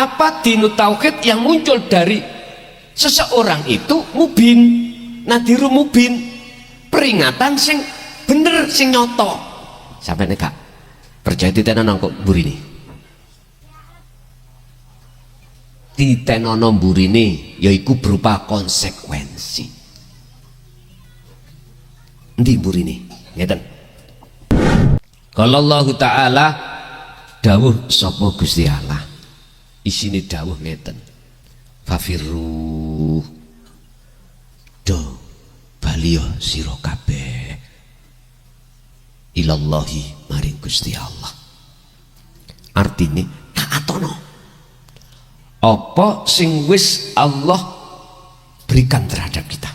Apa dinu tauhid yang muncul dari seseorang itu mubin, nadiru mubin, peringatan sing bener sing nyoto. Sampai nih kak percaya titenono kok burine, titenono burine yaiku berupa konsekuensi. Endi burine ngeten. Kalau Allah Ta'ala dawuh sapa Gusti Allah, isine dawuh ngeten, fafirru do baliyo sira kabeh ilallahi maring Gusti Allah. Artine taatono apa sing wis Allah berikan terhadap kita.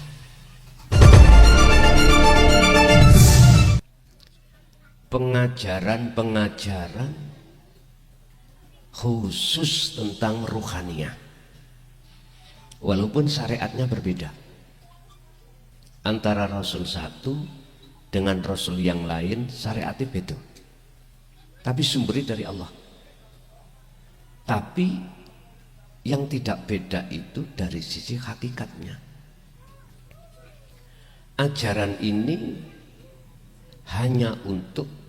Pengajaran-pengajaran khusus tentang ruhaniyah, walaupun syariatnya berbeda antara Rasul satu dengan Rasul yang lain, syariatnya beda, tapi sumbernya dari Allah. Tapi yang tidak beda itu dari sisi hakikatnya. Ajaran ini hanya untuk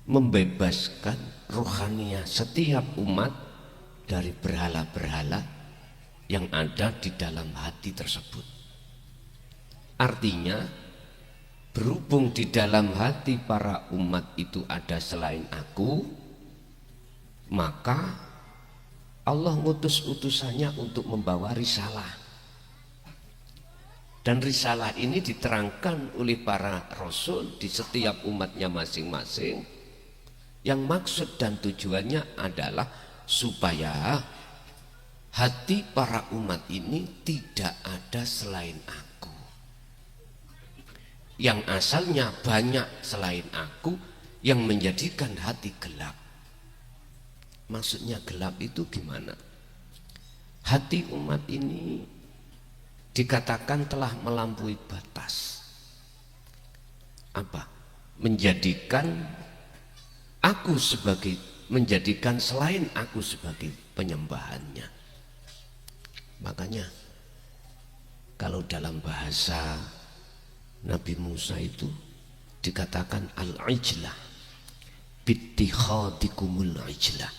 membebaskan rohaniah setiap umat dari berhala-berhala yang ada di dalam hati tersebut. Artinya berhubung di dalam hati para umat itu ada selain aku, maka Allah ngutus utusannya untuk membawa risalah. Dan risalah ini diterangkan oleh para rasul di setiap umatnya masing-masing, yang maksud dan tujuannya adalah supaya hati para umat ini tidak ada selain aku, yang asalnya banyak selain aku, yang menjadikan hati gelap. Maksudnya gelap itu gimana? Hati umat ini dikatakan telah melampaui batas. Apa? Menjadikan selain aku sebagai penyembahannya. Makanya kalau dalam bahasa Nabi Musa itu dikatakan al-ijlah, bittikhadikumul ijlah.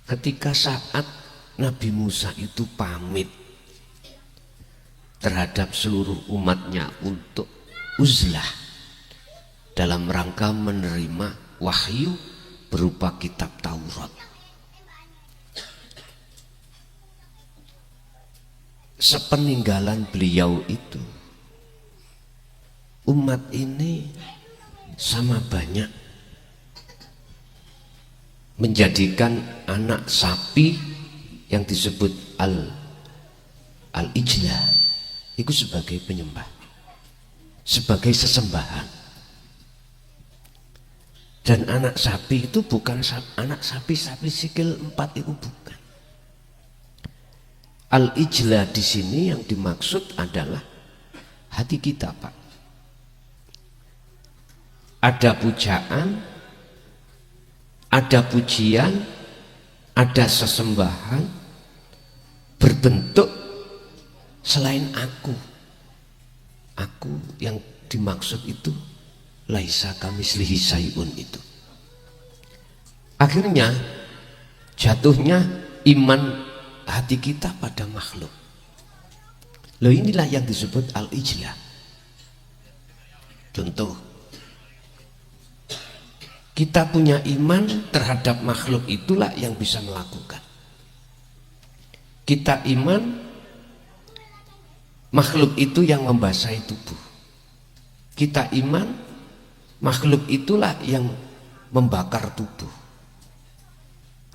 Ketika saat Nabi Musa itu pamit terhadap seluruh umatnya untuk uzlah dalam rangka menerima wahyu berupa kitab Taurat. Sepeninggalan beliau itu, umat ini sama banyak menjadikan anak sapi yang disebut al-ijlah itu sebagai penyembah, sebagai sesembahan. Dan anak sapi itu bukan anak sapi sikil 4 itu bukan. Al-ijlah di sini yang dimaksud adalah hati kita, Pak. Ada pujaan, ada pujian, ada sesembahan berbentuk selain aku. Aku yang dimaksud itu laisa kamislihi syai'un itu. Akhirnya jatuhnya iman hati kita pada makhluk. Loh, inilah yang disebut al-ijlah. Contoh, kita punya iman terhadap makhluk, itulah yang bisa melakukan. Kita iman makhluk itu yang membasahi tubuh. Kita iman makhluk itulah yang membakar tubuh.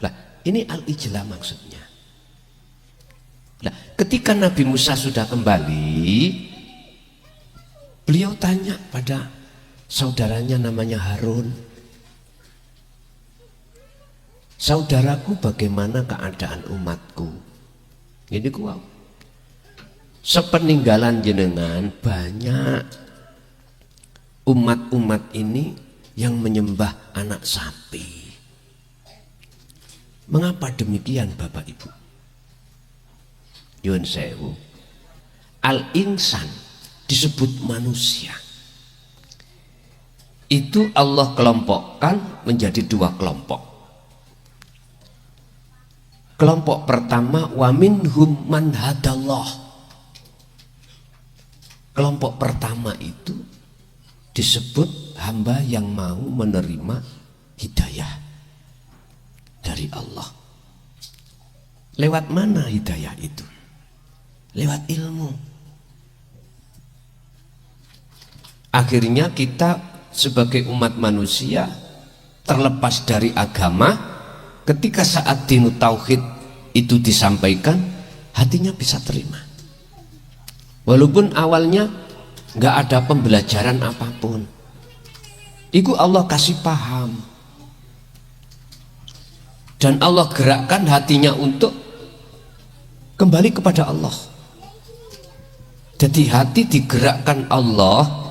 Lah, ini al-ijlah maksudnya. Lah, ketika Nabi Musa sudah kembali, beliau tanya pada saudaranya namanya Harun, saudaraku, bagaimana keadaan umatku? Ini kuau. Sepeninggalan jenengan banyak umat-umat ini yang menyembah anak sapi. Mengapa demikian Bapak Ibu? Yun sewu. Al-insan disebut manusia. Itu Allah kelompokkan menjadi dua kelompok. Kelompok pertama wa minhum man hadallah. Kelompok pertama itu disebut hamba yang mau menerima hidayah dari Allah. Lewat mana hidayah itu? Lewat ilmu. Akhirnya kita sebagai umat manusia terlepas dari agama, ketika saat dinu tauhid itu disampaikan, hatinya bisa terima. Walaupun awalnya nggak ada pembelajaran apapun, itu Allah kasih paham, dan Allah gerakkan hatinya untuk kembali kepada Allah. Jadi hati digerakkan Allah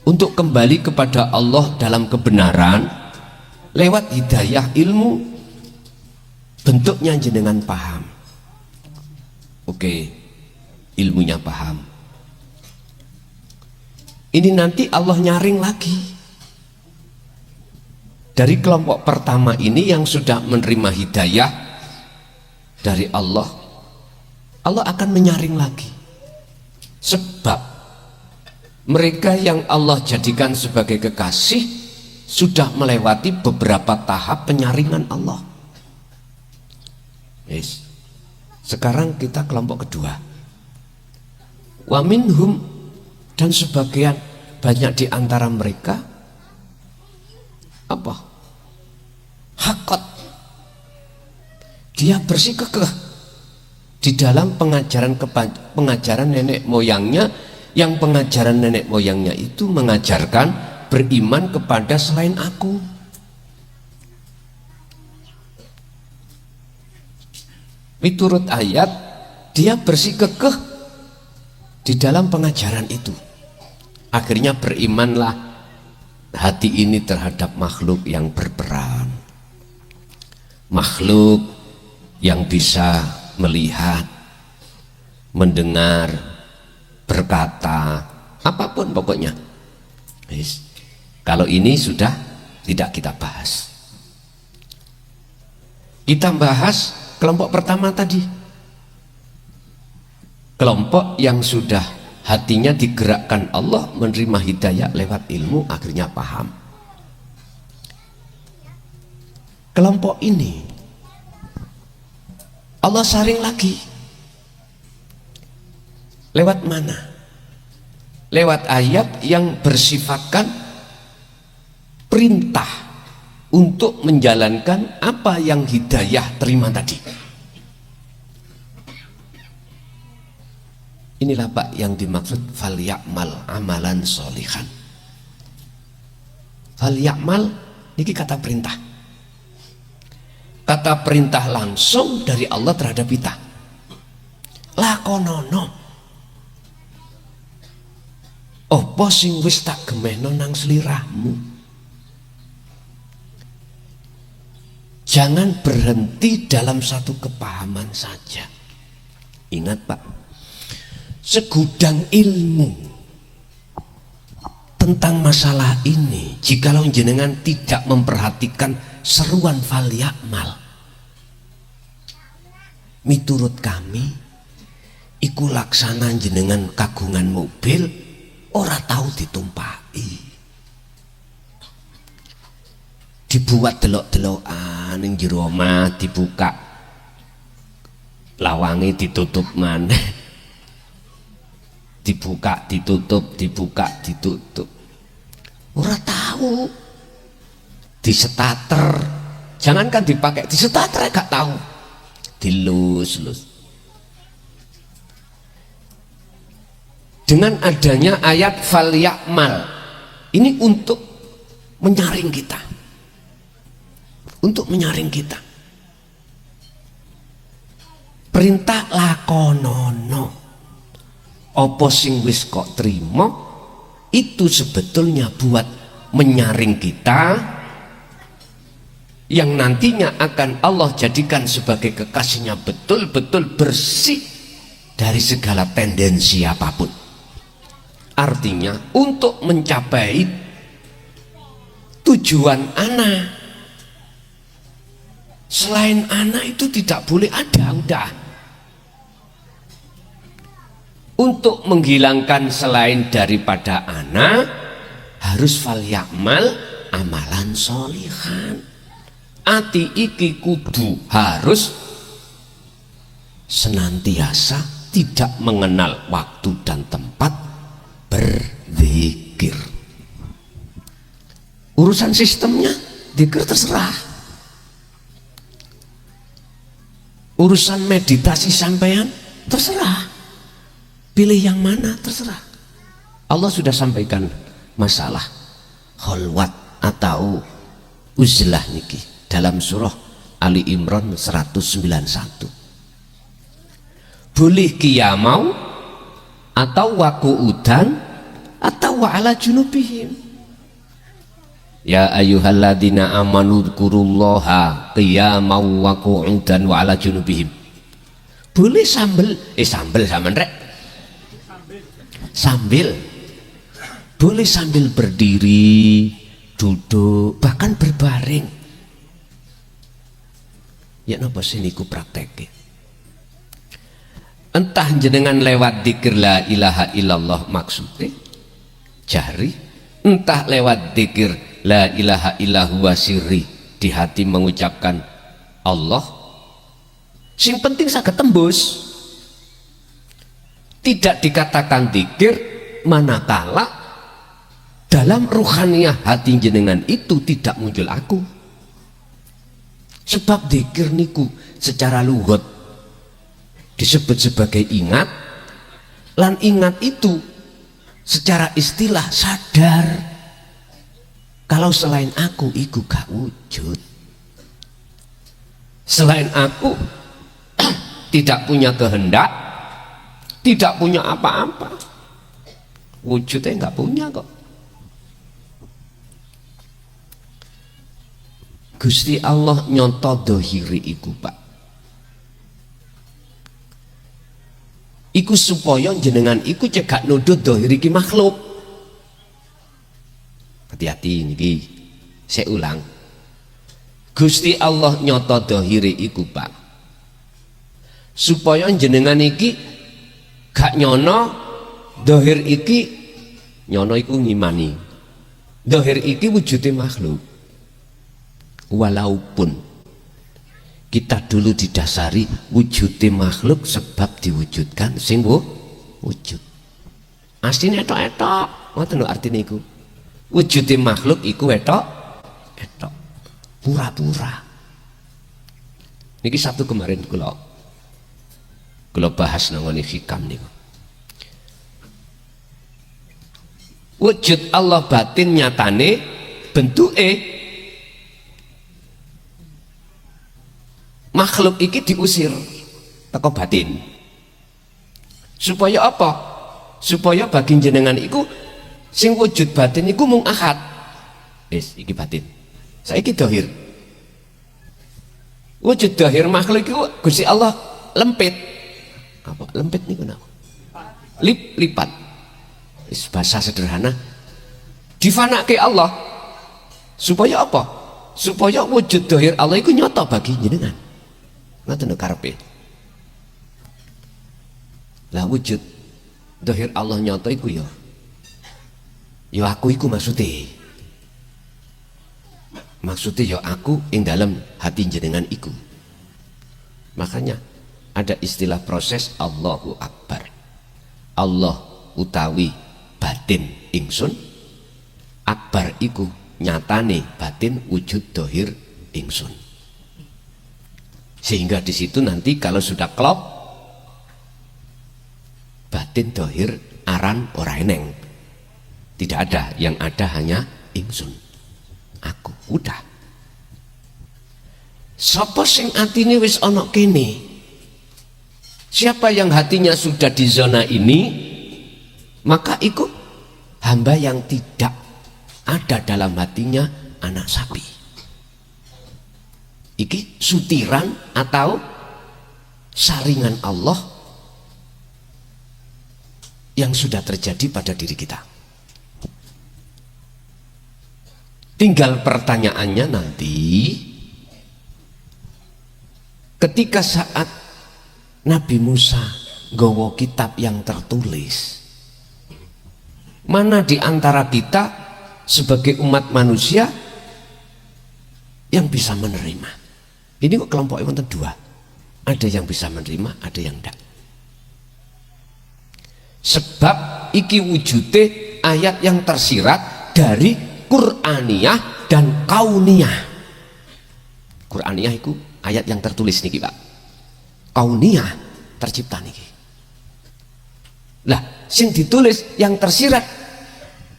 untuk kembali kepada Allah dalam kebenaran lewat hidayah ilmu, bentuknya jenengan paham. Oke, ilmunya paham. Ini nanti Allah nyaring lagi dari kelompok pertama ini yang sudah menerima hidayah dari Allah. Allah akan menyaring lagi, sebab mereka yang Allah jadikan sebagai kekasih sudah melewati beberapa tahap penyaringan Allah. Yes. Sekarang kita kelompok kedua. Wa minhum, dan sebagian banyak di antara mereka apa? Hakot. Dia bersikukuh di dalam pengajaran nenek moyangnya, yang pengajaran nenek moyangnya itu mengajarkan beriman kepada selain aku. Miturut ayat, dia bersikukuh di dalam pengajaran itu. Akhirnya berimanlah hati ini terhadap makhluk yang berperan, makhluk yang bisa melihat, mendengar, berkata, apapun pokoknya. Yes. Kalau ini sudah tidak kita bahas. Kita bahas kelompok pertama tadi, kelompok yang sudah hatinya digerakkan Allah menerima hidayah lewat ilmu, akhirnya paham. Kelompok ini Allah saring lagi. Lewat mana? Lewat ayat yang bersifatkan perintah untuk menjalankan apa yang hidayah terima tadi. Inilah Pak yang dimaksud falya'mal amalan sholihan. Falya'mal ini kata perintah. Kata perintah langsung dari Allah terhadap kita. Lakonono. Apa sing wis tak gemehno nang slirahmu. Jangan berhenti dalam satu kepahaman saja. Ingat Pak, segudang ilmu tentang masalah ini, jikalau jenengan tidak memperhatikan seruan falya'mal, miturut kami iku laksana jenengan kagungan mobil ora tahu ditumpaki, dibuat delok-delokan ning jero omah, dibuka lawange ditutup maneh, dibuka ditutup, dibuka ditutup, ora tahu. Disetater, jangankan dipakai, disetater gak tahu, dilus-lus. Dengan adanya ayat falya'mal ini untuk menyaring kita, untuk menyaring kita. Perintah lakonono, opo sing wis kok trimo, itu sebetulnya buat menyaring kita yang nantinya akan Allah jadikan sebagai kekasihnya betul-betul bersih dari segala tendensi apapun. Artinya untuk mencapai tujuan ana, selain ana itu tidak boleh ada, udah. Untuk menghilangkan selain daripada ana, harus fal yakmal amalan solihan. Ati iki kudu harus senantiasa tidak mengenal waktu dan tempat berzikir. Urusan sistemnya zikir terserah. Urusan meditasi sampean terserah. Pilih yang mana terserah. Allah sudah sampaikan masalah kholwat atau uzlah niki dalam surah Ali Imran 191. Boleh qiyamau atau waqu'udan atau wa'ala junubihim. Ya ayyuhalladzina amanu dzkurullaha qiyamau waqu'udan wa'ala junubihim. Boleh sambil rek. Sambil. Boleh sambil berdiri, duduk, bahkan berbaring. Ya napa sih niku prakteke. Entah jenengan lewat dzikir la ilaha illallah maksudnya jari, entah lewat dzikir la ilaha illahu sirri di hati mengucapkan Allah. Sing penting saged tembus. Tidak dikatakan dzikir manakala dalam ruhaniyah hati jenengan itu tidak muncul aku. Sebab dzikir niku secara lugat disebut sebagai ingat, lan ingat itu secara istilah sadar kalau selain aku iku gak wujud. Selain aku tidak punya kehendak, tidak punya apa-apa, wujudnya nggak punya kok. Gusti Allah nyonto dohiri iku Pak, iku supaya jenengan iku cegak nuduh dohiri ki makhluk. Hati-hati niki, saya ulang. Gusti Allah nyonto dohiri iku Pak, supaya jenengan iki gak nyono dohir iki, nyono iku ngimani dohir iki wujudnya makhluk. Walaupun kita dulu didasari wujudnya makhluk sebab diwujudkan sing wujud. Asline etok-etok, ngoten lho artine iku. Wujudnya makhluk iku etok-etok. Pura-pura. Niki Sabtu kemarin kula bahas nang ngene hikam niku. Wujud Allah batin nyatane bentuke makhluk iki diusir teko batin. Supaya apa? Supaya bagi jenengan iku sing wujud batin iku mung ahad. Wis iki batin. Saiki dohir. Wujud dohir makhluk iku Gusti Allah lempit. Apa lempit niku napa? Lipat. Wis bahasa sederhana. Difanake Allah. Supaya apa? Supaya wujud dohir Allah iku nyata bagi jenengan. Ngoten karepe. Lah wujud dohir Allah nyata iku ya aku iku maksudnya ya aku ing dalam hati jenengan iku. Makanya ada istilah proses Allahu Akbar. Allah utawi batin ingsun, akbar iku nyatane batin wujud dohir ingsun. Sehingga di situ nanti kalau sudah klop batin dohir aran ora eneng, tidak ada, yang ada hanya ingsun, aku, udah. Sapa sing atine wis ana kene, siapa yang hatinya sudah di zona ini, maka ikut hamba yang tidak ada dalam hatinya anak sapi. Iki sutiran atau saringan Allah yang sudah terjadi pada diri kita. Tinggal pertanyaannya nanti ketika saat Nabi Musa nggawa kitab yang tertulis, mana di antara kita sebagai umat manusia yang bisa menerima? Ini kok kelompoknya wonten dua. Ada yang bisa menerima, ada yang tidak. Sebab iki wujude ayat yang tersirat dari Qur'aniyah dan Kauniyah. Qur'aniyah itu ayat yang tertulis niki, Pak. Kauniyah tercipta niki. Lah, sing ditulis yang tersirat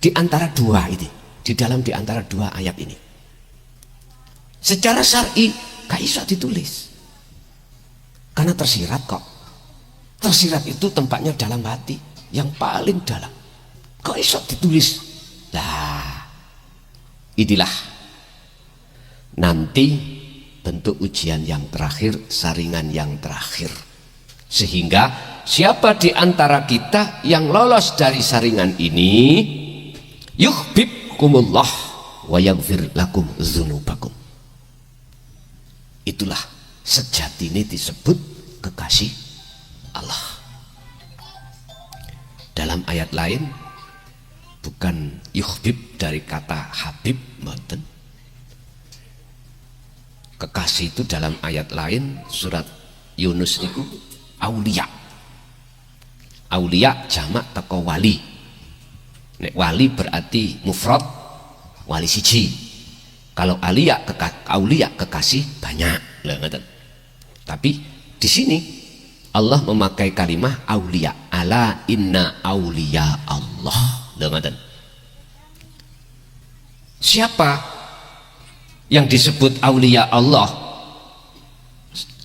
di antara dua ini, di antara dua ayat ini. Secara syar'i gak bisa ditulis. Karena tersirat kok. Tersirat itu tempatnya dalam hati, yang paling dalam. Kok bisa ditulis? Lah, inilah nanti bentuk ujian yang terakhir, saringan yang terakhir. Sehingga siapa di antara kita yang lolos dari saringan ini, yuhibbukumullah wa yaghfir lakum dzunubakum. Itulah sejati ini disebut kekasih Allah. Dalam ayat lain bukan yuhbib dari kata habib, mboten. Kekasih itu dalam ayat lain surat Yunus niku aulia. Aulia jamak teko wali. Nek wali berarti mufrad, wali siji. Kalau aulia kekasih banyak, tapi di sini Allah memakai kalimah aulia. Ala inna aulia Allah. Siapa yang disebut aulia Allah?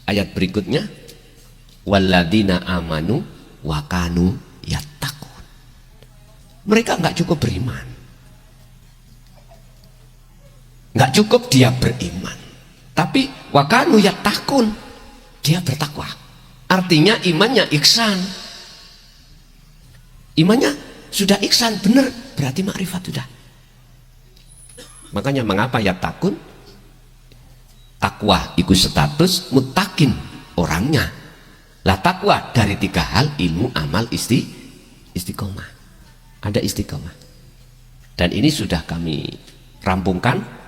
Ayat berikutnya, walladzina amanu wa kanu yattaqun. Mereka nggak cukup beriman. Nggak cukup dia beriman, tapi wakanu yattaqun, dia bertakwa. Artinya imannya ihsan. Imannya sudah ihsan, benar, berarti makrifat sudah. Makanya mengapa yattaqun? Takwa itu status, muttaqin orangnya. Lah takwa dari tiga hal, ilmu, amal, istiqomah. Ada istiqomah. Dan ini sudah kami rampungkan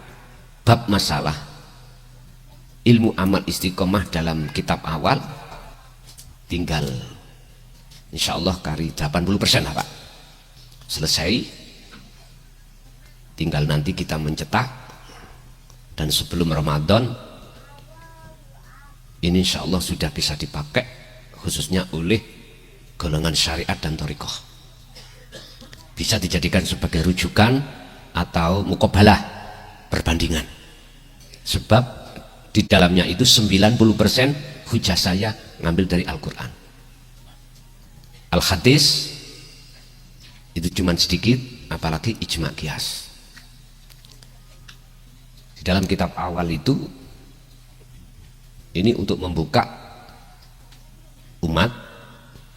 bab masalah ilmu amal istiqomah dalam kitab awal. Tinggal insya Allah kari 80% lah, Pak, selesai. Tinggal nanti kita mencetak, dan sebelum Ramadan ini insya Allah sudah bisa dipakai khususnya oleh golongan syariat dan thariqah. Bisa dijadikan sebagai rujukan atau muqabalah, perbandingan. Sebab di dalamnya itu 90% hujah saya ngambil dari Al-Quran. Al-Hadis itu cuma sedikit, apalagi ijma' qiyas. Di dalam kitab awal itu, ini untuk membuka umat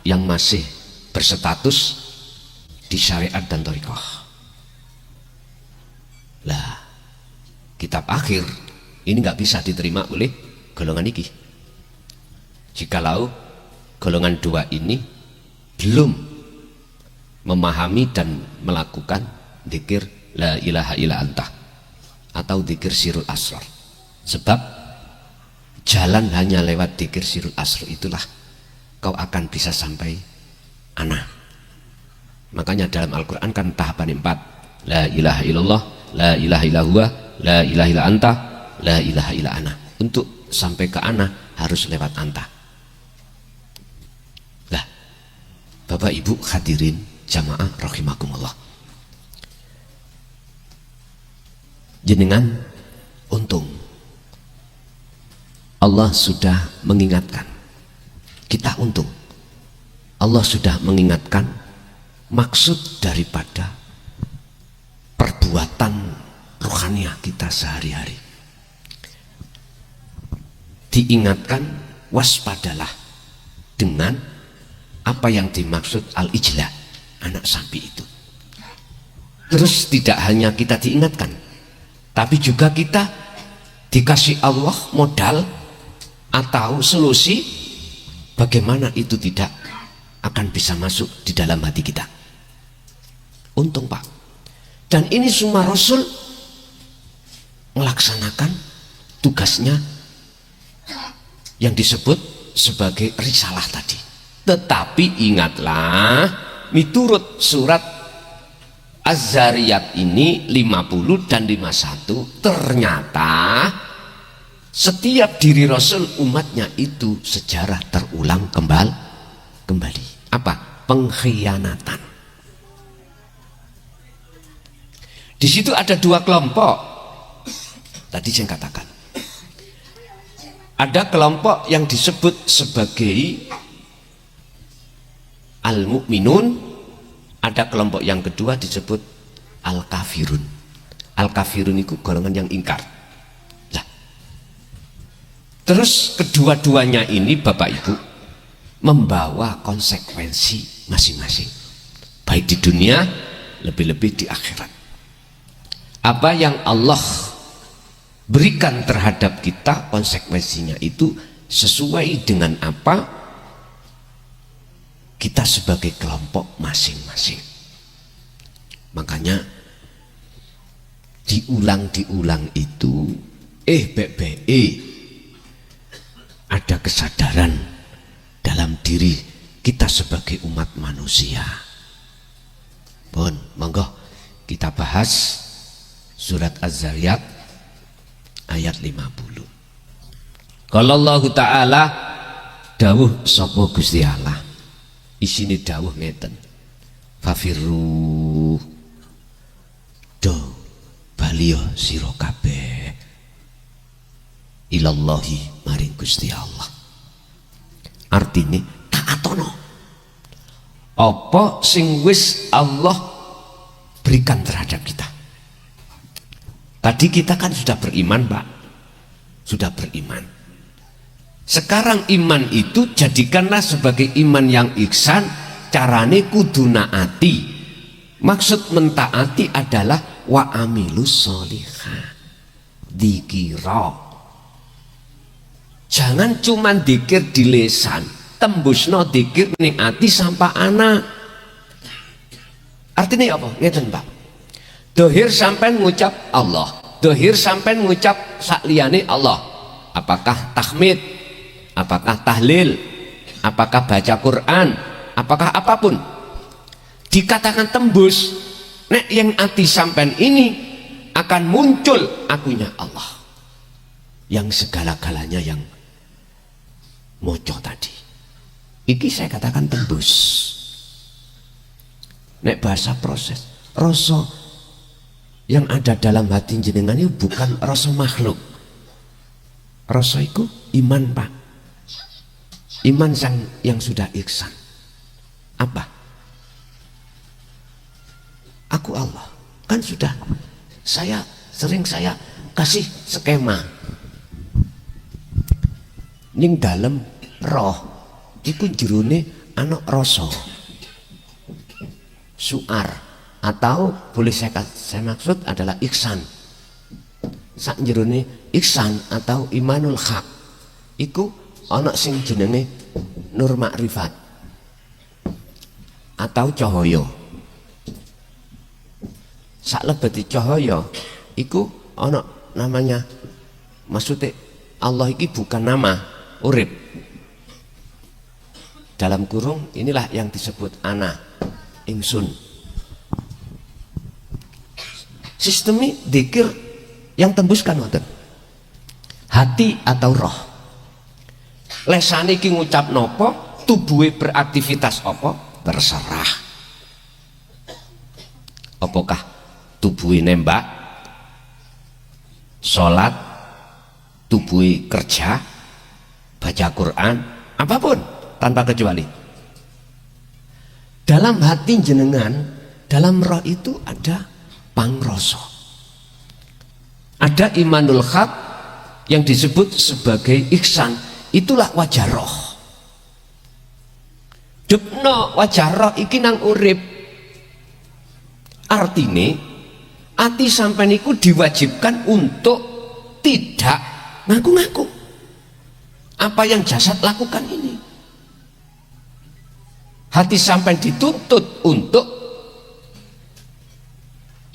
yang masih berstatus di syariat dan thariqah. Lah, kitab akhir ini nggak bisa diterima oleh golongan ini. Jikalau golongan dua ini belum memahami dan melakukan dzikir la ilaha illa anta atau dzikir sirul asrar. Sebab jalan hanya lewat dzikir sirul asrar itulah kau akan bisa sampai ana. Makanya dalam Al-Quran kan tahapan 4, la ilaha illallah, la ilaha illallah, la ilaha illa anta, la ilaha illa ana. Untuk sampai ke ana harus lewat anta. Lah, Bapak Ibu hadirin jamaah rahimakumullah, jenengan untung Allah sudah mengingatkan kita, untung Allah sudah mengingatkan maksud daripada perbuatan rohaniah kita sehari-hari. diingatkan waspadalah dengan apa yang dimaksud al-ijla, anak sapi itu. Terus tidak hanya kita diingatkan, tapi juga kita dikasih Allah modal atau solusi bagaimana itu tidak akan bisa masuk di dalam hati kita. Untung Pak. Dan ini semua Rasul melaksanakan tugasnya yang disebut sebagai risalah tadi. Tetapi ingatlah, miturut surat Az-Zariyat ini 50 dan 51, ternyata setiap diri Rasul umatnya itu sejarah terulang kembali. Apa? Pengkhianatan. Di situ ada dua kelompok. Tadi saya katakan. Ada kelompok yang disebut sebagai al-mu'minun, ada kelompok yang kedua disebut al-kafirun. Al-kafirun itu golongan yang ingkar. Nah, terus kedua-duanya ini Bapak Ibu membawa konsekuensi masing-masing, baik di dunia lebih-lebih di akhirat. Apa yang Allah berikan terhadap kita, konsekuensinya itu sesuai dengan apa kita sebagai kelompok masing-masing. Makanya diulang itu ada kesadaran dalam diri kita sebagai umat manusia. Pun monggo kita bahas surat Az-Zariyat ayat 50. Kalau Allah Ta'ala dawuh sapa Gusti Allah, isine dawuh ngeten, fafirru do baliyo sira kabeh ilallahi maring Gusti Allah. Artine taatono apa sing wis Allah berikan terhadap kita. Tadi kita kan sudah beriman Pak, sudah beriman. Sekarang iman itu jadikanlah sebagai iman yang ihsan, carane kudu naati. Maksud mentaati adalah wa amilus sholihah, dikira. Jangan cuma dikir di lesan, tembusno dikir ning ati sampai anak. Artinya apa? Ngeten Pak. Dohir sampai ngucap Allah, dohir sampai ngucap sakliyane Allah. Apakah tahmid, apakah tahlil, apakah baca Quran, apakah apapun, dikatakan tembus, nek yang ati sampai ini akan muncul akunya Allah, yang segala-galanya yang mojo tadi. Iki saya katakan tembus. Nek bahasa proses, rasa yang ada dalam hati jenengan itu bukan rasa makhluk. Rasa itu iman Pak. Iman yang sudah ihsan. Apa? Aku Allah. Kan sudah saya kasih skema. Ning dalam roh iku jerone ana rasa. Suar. Atau boleh saya maksud adalah ihsan. Sak jerone ihsan atau imanul haq iku ana sing jenenge nur makrifat atau cahaya. Sak lebeti cahaya iku ana namanya, maksudnya Allah iki bukan nama, urip. Dalam kurung inilah yang disebut ana, ingsun. Sistemi dzikir yang tembuskan wonten hati atau roh. Lesane iki ngucap nopo, tubuhe beraktivitas apa, terserah. Apakah tubuhe nembak, sholat, tubuhe kerja, baca Quran, apapun tanpa kecuali. Dalam hati jenengan, dalam roh itu ada pangroso, ada imanul haq, yang disebut sebagai ihsan, itulah wajah roh. Dupno wajah roh iki nang urip. Artine ati sampean iku diwajibkan untuk tidak ngaku-ngaku apa yang jasad lakukan ini. Hati sampean dituntut untuk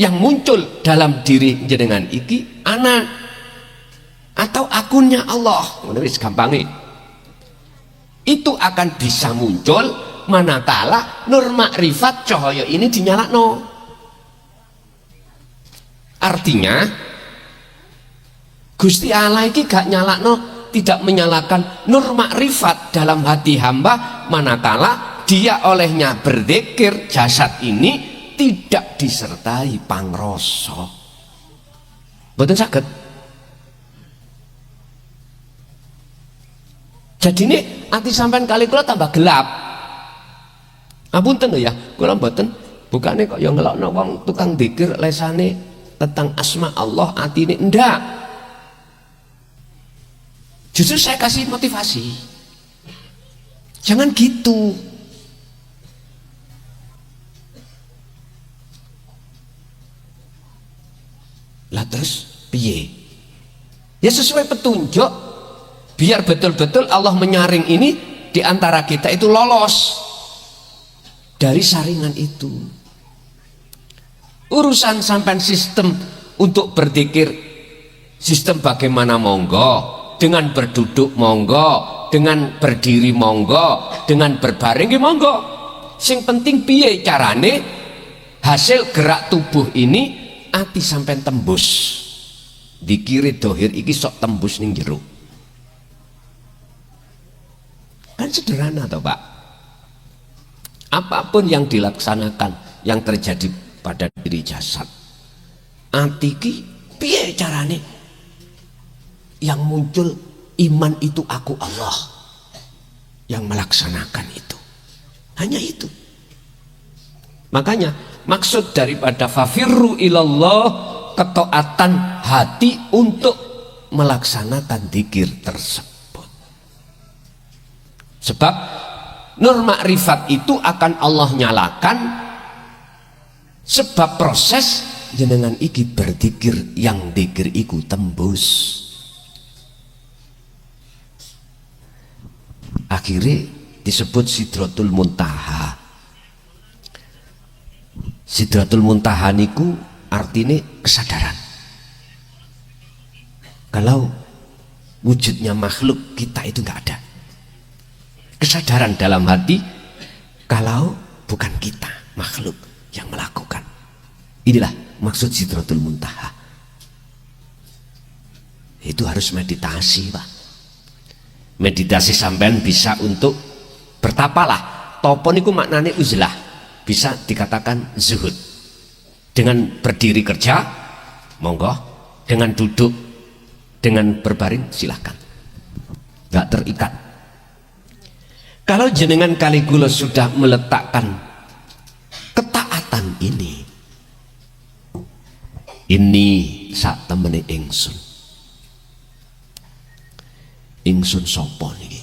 yang muncul dalam diri jenengan iki ana atau akunnya Allah, wis gampangnya itu akan bisa muncul manakala nur makrifat cahaya ini dinyalakno. Artinya Gusti Allah iki gak nyalakno, tidak menyalakan nur makrifat dalam hati hamba manakala dia olehnya berzikir jasad ini tidak disertai pangrasa. Mboten saged. Jadi ini ati sampean kali kula tambah gelap. Apunten ya, kula mboten bukane kok ya ngelokno wong tukang dzikir lesane tentang asma Allah atine ndak. Justru saya kasih motivasi. Jangan gitu. Lah terus piye? Ya sesuai petunjuk, biar betul-betul Allah menyaring ini di antara kita itu lolos dari saringan itu. Urusan sampai sistem untuk berzikir, sistem bagaimana monggo, dengan berduduk monggo, dengan berdiri monggo, dengan berbaring monggo. Sing penting piye carane hasil gerak tubuh ini ati sampai tembus dikiri dohir iki sok tembus ning jero. Kan sederhana toh Pak. Apapun yang dilaksanakan yang terjadi pada diri jasad, ati ki piye carane yang muncul iman itu aku Allah yang melaksanakan itu. Hanya itu. Makanya maksud daripada fafirru ilallah, ketaatan hati untuk melaksanakan dzikir tersebut. Sebab nur makrifat itu akan Allah nyalakan sebab proses jenengan iki berzikir yang dzikir iku tembus. Akhirnya disebut Sidratul Muntaha. Sidratul Muntaha niku artinya kesadaran. Kalau wujudnya makhluk kita itu nggak ada. Kesadaran dalam hati kalau bukan kita makhluk yang melakukan. Inilah maksud Sidratul Muntaha. Itu harus meditasi Pak. Meditasi sampean bisa untuk bertapalah. Topo niku maknane uzlah. Bisa dikatakan zuhud. Dengan berdiri kerja monggo, dengan duduk, dengan berbaring silahkan, nggak terikat. Kalau jenengan Kaligula sudah meletakkan ketaatan ini sak temene ingsun sapa niki,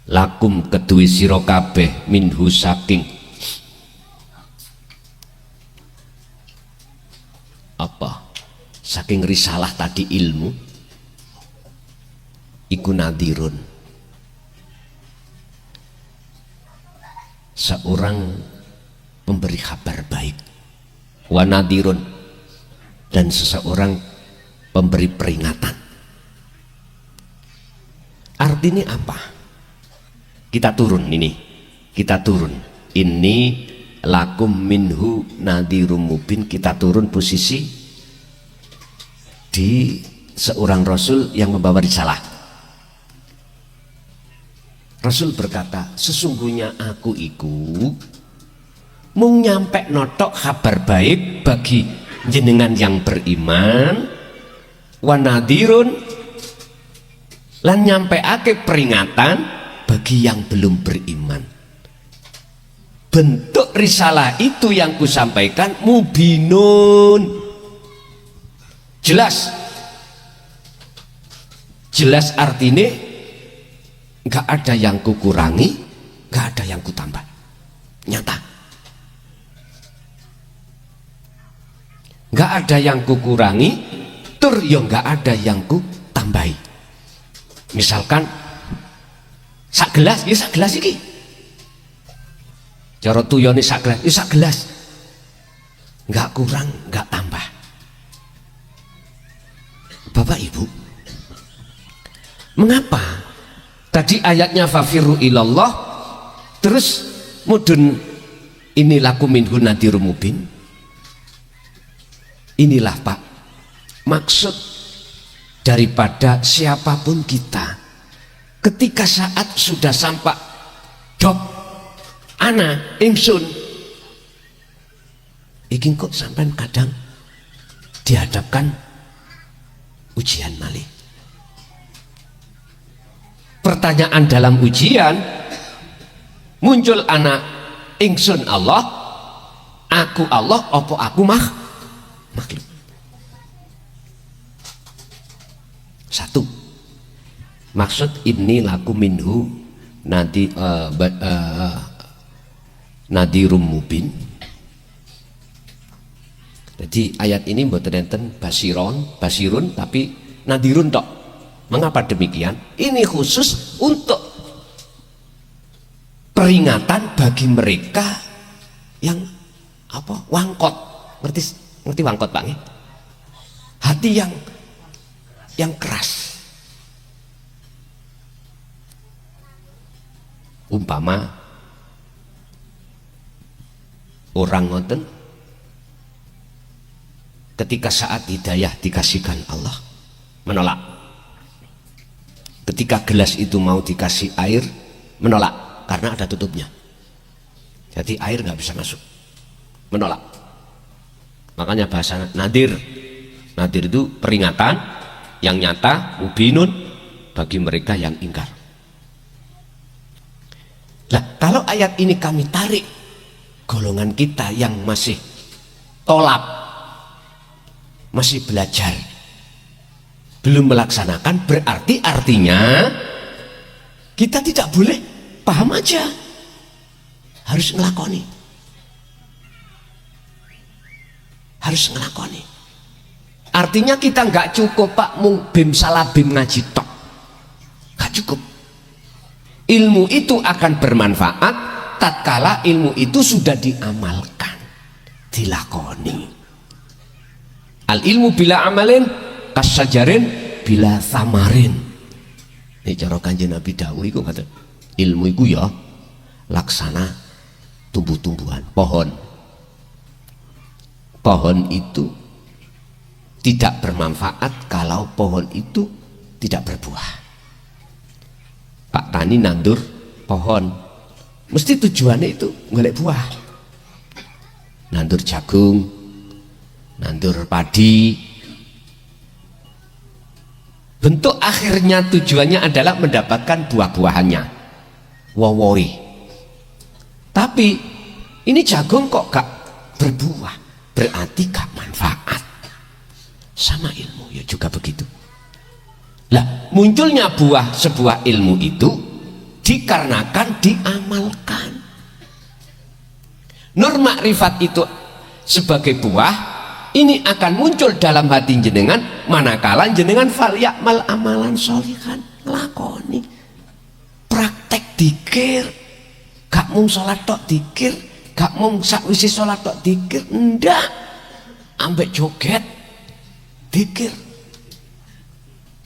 lakum kedue sira kabeh minhu saking apa? Saking risalah tadi ilmu iku nadhirun, seorang pemberi kabar baik, wa nadhirun, dan seseorang pemberi peringatan. Artinya apa? Kita turun ini lakum minhu nadhirum mubin, kita turun posisi di seorang rasul yang membawa risalah. Rasul berkata, sesungguhnya aku iku mung nyampe notok kabar baik bagi jenengan yang beriman, wa nadhirun, lan nyampeake peringatan bagi yang belum beriman. Bentuk risalah itu yang kusampaikan mubinun, jelas. jelas artinya nggak ada yang kukurangi, nggak ada yang kutambah. Nyata. Nggak ada yang kukurangi, tur yo nggak ada yang kutambahi. Misalkan sak gelas, ya sak gelas iki. Cara tuyone sak gelas, ya sak gelas. Nggak kurang, nggak tambah. Bapak Ibu, mengapa tadi ayatnya fafiru ilallah, terus mudun inilah minhu nadhirum mubin? Inilah Pak maksud daripada siapapun kita, ketika saat sudah sampai dok ana ingsun iki kok sampai kadang dihadapkan ujian malih. Pertanyaan dalam ujian muncul anak ingsun Allah, aku Allah, opo aku makhluk. Satu, maksud ini laku minhu nadhirum mubin. Jadi ayat ini mboten enten basirun tapi nadhirun tok. Mengapa demikian? Ini khusus untuk peringatan bagi mereka yang apa? Wangkot. Ngerti wangkot Pak? Hati yang keras. Umpama orang ngoten ketika saat hidayah dikasihkan Allah menolak. Ketika gelas itu mau dikasih air menolak karena ada tutupnya. Jadi air nggak bisa masuk. Menolak. Makanya bahasa nadir. Nadir itu peringatan yang nyata, mubinun bagi mereka yang ingkar. Nah, kalau ayat ini kami tarik golongan kita yang masih tolak, masih belajar, belum melaksanakan, berarti artinya kita tidak boleh paham aja, harus ngelakoni, harus ngelakoni. Artinya kita nggak cukup Pak mung bim salah bim ngaji tok, nggak cukup. Ilmu itu akan bermanfaat tatkala ilmu itu sudah diamalkan, dilakoni. Al ilmu bila amalin kasajarin bila samarin. Ini cara Kanjeng Nabi dawuh iku ngaten. Ilmu iku ya laksana tumbuh-tumbuhan, pohon. Pohon itu tidak bermanfaat kalau pohon itu tidak berbuah. Pak Tani nandur pohon, mesti tujuannya itu golek buah. Nandur jagung, nandur padi, bentuk akhirnya tujuannya adalah mendapatkan buah-buahannya, wowori. Tapi ini jagung kok gak berbuah, berarti gak manfaat. Sama ilmu ya juga begitu. Lah munculnya sebuah ilmu itu dikarenakan diamalkan. Nur makrifat itu sebagai buah ini akan muncul dalam hati jenengan manakala jenengan fal yakmal amalan sholihan, nglakoni praktek dikir, gak mung salat tok dikir, gak mung sakwise salat tok dikir, ndak, ambek joget dikir.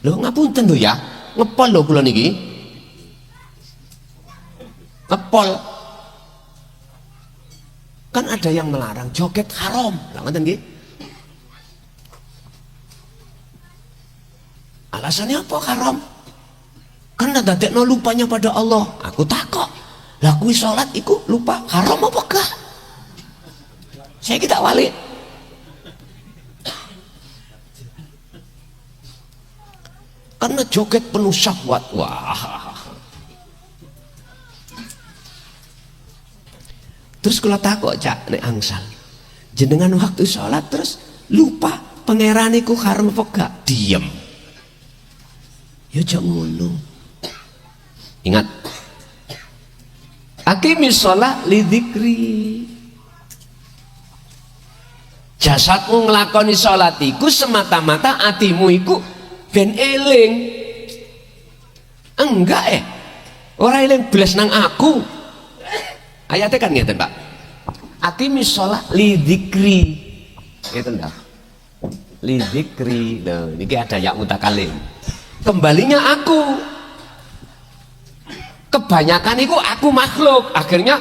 Lho ngapunten lho ya, ngepol lho kula niki, ngepol. Kan ada yang melarang joget haram, lha ngoten nggih. Alasannya apa haram? Karena dadekno lupanya pada Allah. Aku takok, lah kuwi salat iku lupa haram apa gak? Saya kita wali. Karena joget penuh syahwat. Wah. Terus kalau takok cak nek angsal, jenengan waktu sholat terus lupa pangeran iku haram apa gak? Diem. Ya aja ngono. Ingat, aqimis shalah li dzikri. Jasadmu nglakoni salat iku semata-mata atimu iku ben eling. Enggak ora eling blas nang aku. Ayatnya kan ngeten, Pak. Aqimis shalah li dzikri. Ngeten ta? Li dzikri. Nah, niki ada ya mutakalim. Kembalinya aku. Kebanyakan itu aku makhluk, akhirnya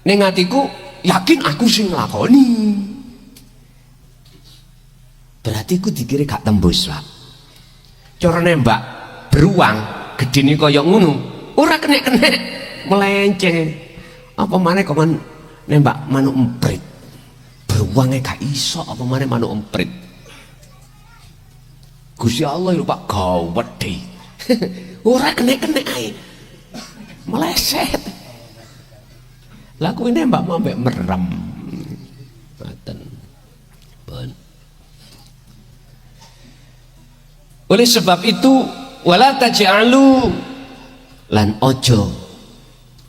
ning atiku yakin aku sing nglakoni. Berarti ku dikira gak tembus, Pak. Cara nembak beruang gedene kaya ngono, ora kenek-kenek, melenceng. Apa maneh kok nembak manuk emprit. Beruangnya gak iso apa maneh manuk emprit. Gusti Allah lho Pak gawedhe. Ora kenek-kenek ae. Meleset. Lah kuwi nembak mau mbek merem. Ngoten. Pun. Oleh sebab itu wala taj'alu lan ojo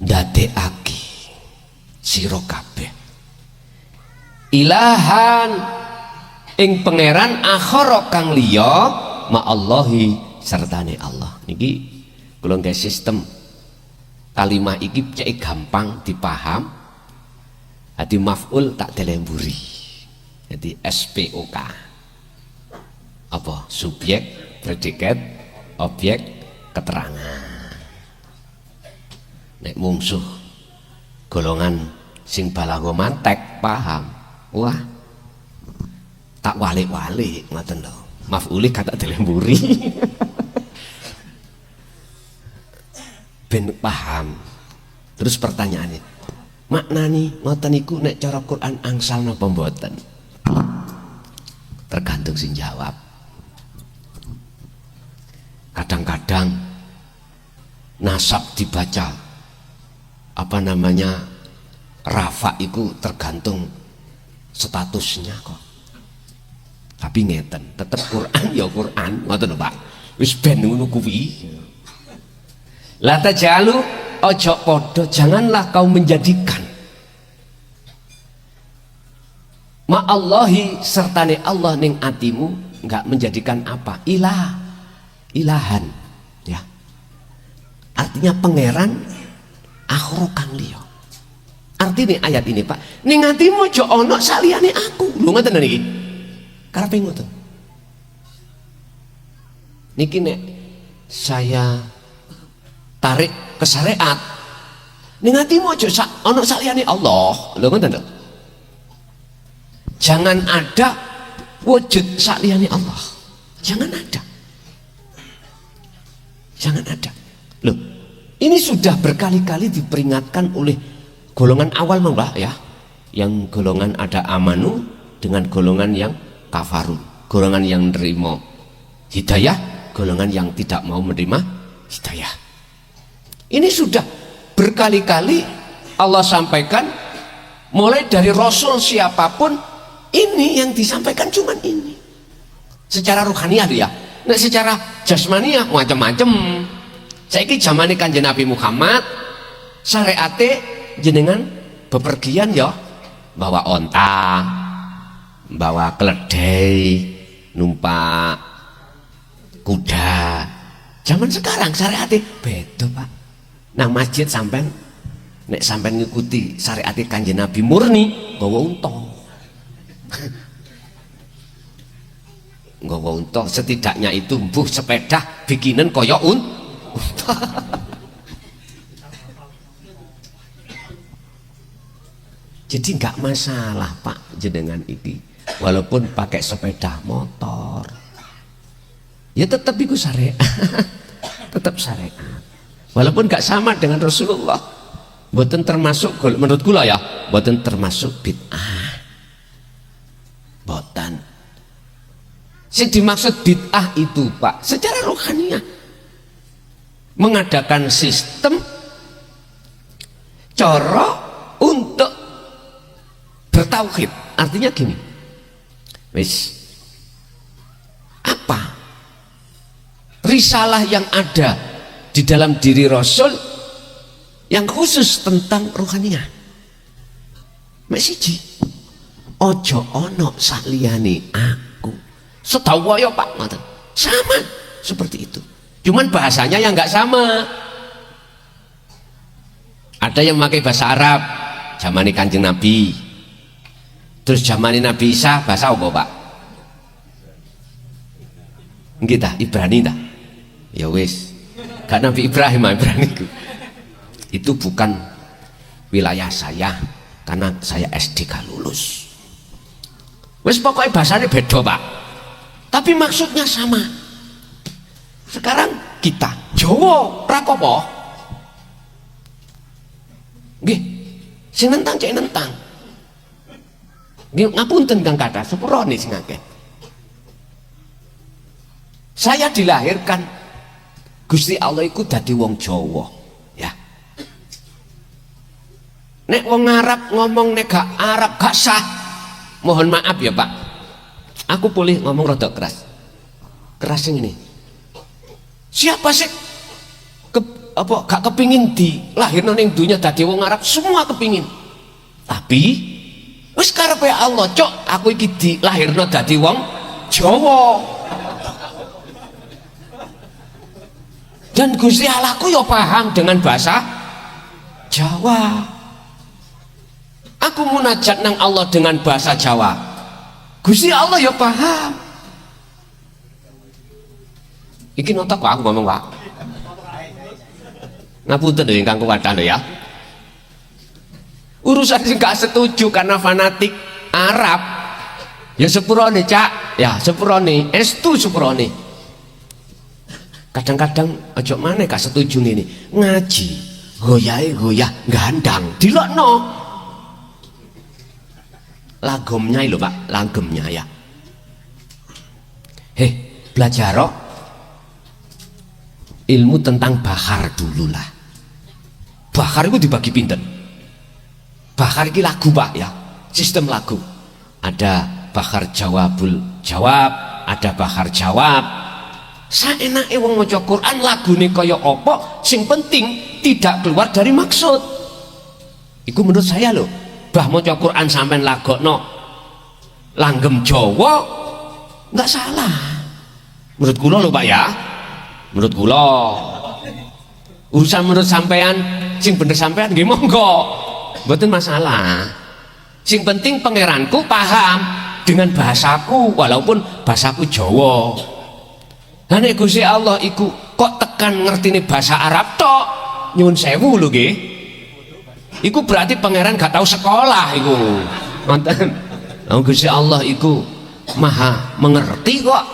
ndadekake sira kabeh ilahan ing pangeran akhara kang liya ma'allahi sertane Allah. Niki kula nggawe sistem kalimah iki cek gampang dipaham. Hadi maf'ul tak delemburi. Jadi SPOK. Apa? Subjek, predikat, objek, keterangan. Nek mungsuh golongan sing balago mantek paham. Wah. Tak walik-walik ngoten lho. Maf'uli kata dilemburi. Ben paham. Terus pertanyaannya, maknani ngoten niku nek cara Quran angsal napa mboten? Tergantung sing jawab. Kadang-kadang nasab dibaca apa namanya rafa itu tergantung statusnya kok. Tapi ngeten, tetep Quran ya Quran, ngoten lho Pak. Wis ben ngono kuwi. La tajalu ojo podo, janganlah kau menjadikan ma'allahi sertane Allah ning atimu, enggak menjadikan apa? Ilahan, ya. Artinya pangeran akhara kang liya. Artine ayat ini, Pak, ning atimu aja ana saliyane aku. Lho ngoten niki. Karepe ngoten. Niki nek saya tarik ke syariat, ning atimu aja ana saliyane Allah. Lho ngoten lho. Jangan ada wujud saliyane Allah. Jangan ada. Jangan ada. Loh, ini sudah berkali-kali diperingatkan oleh golongan awal Mbak ya. Yang golongan ada amanu dengan golongan yang kafarun. Golongan yang menerima hidayah, golongan yang tidak mau menerima hidayah. Ini sudah berkali-kali Allah sampaikan, mulai dari Rasul siapapun, ini yang disampaikan cuman ini. Secara rohaniah ya. Nah secara jasmaniah macam-macam. Saiki zamane Kanjeng Nabi Muhammad syariate jenengan bepergian ya, bawa onta, bawa keledai, numpak kuda. Zaman sekarang syariate beda Pak. Nang masjid sampean nek sampean ngikuti syariate Kanjeng Nabi murni gawa unta. Nggawa unta, setidaknya itu mbuh sepeda bikinan kaya unta. Jadi nggak masalah Pak jenengan iki, walaupun pakai sepeda motor, ya tetap ikut syariat, tetap syariat. Walaupun nggak sama dengan Rasulullah, mboten termasuk menurut kula ya, mboten termasuk bid'ah, mboten. Yang dimaksud bid'ah itu Pak, secara rohaniah mengadakan sistem cara untuk bertauhid. Artinya gini, wis apa risalah yang ada di dalam diri Rasul yang khusus tentang rohaniah. Mek siji, ojo ono sakliyane aku. Setahu ya Pak, ngoten. Sama seperti itu. Cuman bahasanya yang nggak sama. Ada yang memakai bahasa Arab, zaman Kanjeng Nabi. Terus zaman Nabi Isa bahasa apa Pak? Kita Ibrani dah. Ya wis. Gak Nabi Ibrahim Ibrani itu bukan wilayah saya karena saya SDK lulus. Wis pokoknya bahasanya beda Pak. Tapi maksudnya sama. Sekarang kita Jawa rakopo. Nggih, sing nentang cek nentang. Nggih ngapunten Kang Kata, sepurone sing akeh. Saya dilahirkan Gusti Allah iku dadi wong Jawa, ya. Nek wong Arab ngomong nek gak Arab gak sah. Mohon maaf ya Pak. Aku boleh ngomong rada keras. Keras yang ini. Siapa sih gak kepingin dilahirno ning dunya dadi wong Arab? Semua kepingin. Tapi wis karepe Allah, cok, aku iki dilahirno dadi wong Jawa. Dan Gusti Allahku ya paham dengan bahasa Jawa. Aku munajat nang Allah dengan bahasa Jawa. Gusti Allah ya paham. Iki nota kok aku ngomong Pak. Ngapunten lho ingkang kuwadhan ya. Urusan sing gak setuju karena fanatik Arab. Ya sepurone Cak, ya sepurone, estu sepurone. Kadang-kadang ojo maneh gak setuju ngene. Ngaji, goyahe goyah gandang, dilokno. Lagomnya lho Pak, langgomnya ya. Belajar ilmu tentang bahar dulu lah. Bahar itu dibagi pinten. Bahar ini lagu Pak ya, sistem lagu. Ada bahar jawabul jawab, ada bahar jawab. Saenake wong maca Quran lagune kaya apa, sing penting tidak keluar dari maksud. Iku menurut saya loh. Bah maca Quran sampean lagokno langgem Jawa enggak salah. Menurut kula lho Pak ya. Menurut kula. Urusan menurut sampean sing bener sampean nggih monggo. Mboten masalah. Sing penting pangeranku paham dengan bahasaku walaupun bahasaku Jawa. Lah nek Gusti Allah iku kok tekan ngertine bahasa Arab tok, nyuwun sewu lho nggih. Iku berarti pangeran gak tahu sekolah iku. Nonton. Lah Gusti Allah iku maha mengerti kok.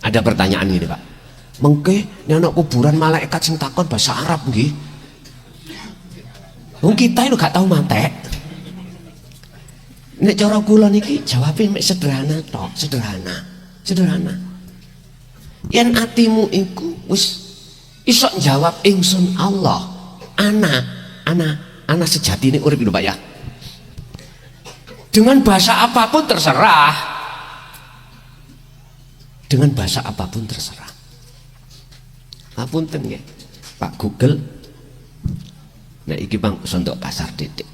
Ada pertanyaan gini Pak. Mengke nek ana kuburan malaikat sing takon bahasa Arab nggih. Wong kita itu gak tahu mantek. Nek cara kula niki jawabe mek sederhana tok, sederhana. Sederhana. Yen atimu iku wis iso jawab ingsun Allah. Ana sejati ini urip lho Pak ya. Dengan bahasa apapun terserah. Dengan bahasa apapun terserah. Ngapunten nggih. Pak Google. Nah iki Bang sondok kasar titik.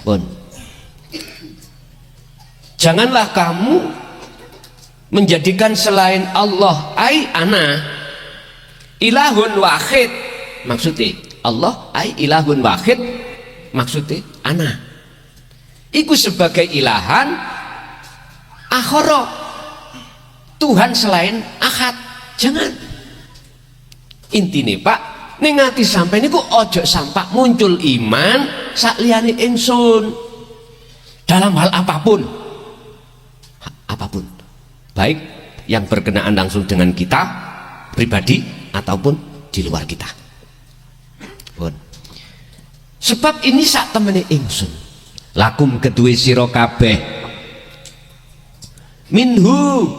Pun. Janganlah kamu menjadikan selain Allah ana ilahun wahid, maksudnya Allah ilahun wahid, maksudnya ana iku sebagai ilahan akhara, Tuhan selain ahad. Jangan. Intine Pak ning ati sampeyan niku ojo sampak muncul iman sakliyane ingsun dalam hal apapun, baik yang berkenaan langsung dengan kita pribadi ataupun di luar kita. Pun. Sebab ini sak temene ingsun lakum kedue sira kabeh minhu